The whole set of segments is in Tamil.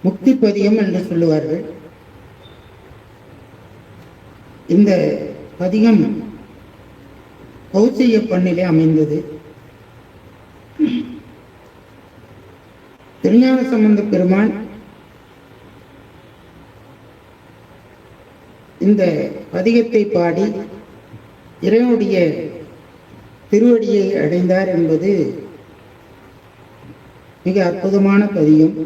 முக்தி பதிகம் என்று சொல்லுவார்கள். இந்த பதிகம் கௌசிய பண்ணிலே அமைந்தது. திருஞான சம்பந்த பெருமான் இந்த பதிகத்தை பாடி இறைவனுடைய திருவடியை அடைந்தார் என்பது மிக அற்புதமான பதிகம்.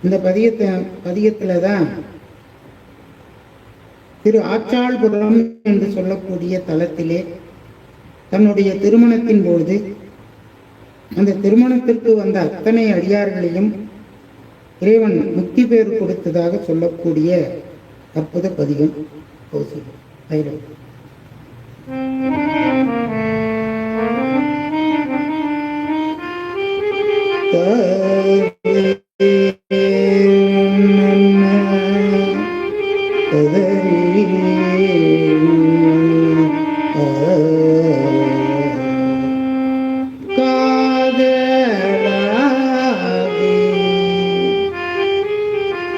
இந்த பதிகத்துல தான் திரு ஆச்சாள்புரம் என்று சொல்லக்கூடிய தலத்திலே தன்னுடைய திருமணத்தின் பொழுது அந்த திருமணத்திற்கு வந்த அத்தனை அடியார்களையும் இறைவன் முக்தி பேர் கொடுத்ததாக சொல்லக்கூடிய அற்புத பதிகம் கௌசிகம்.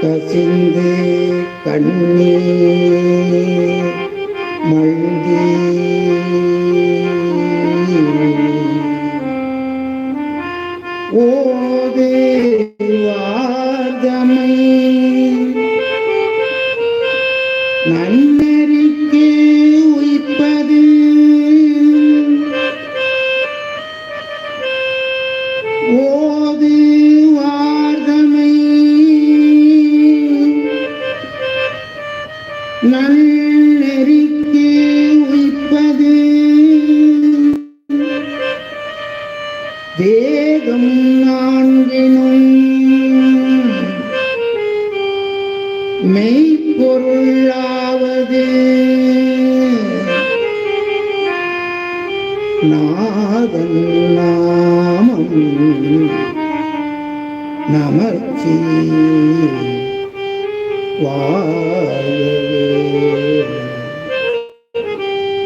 கசிந்து கண்ணீர் மல்கி ஓது வார்தமை நன்னறிக்கு உய்ப்பது ஓது வார்தமை நன்னெறிக்கு உய்ப்பது வேகம் நான்கினும் மெய்ப்பொருளாவது நாதன் நாமம் நமச்சி வாழவே.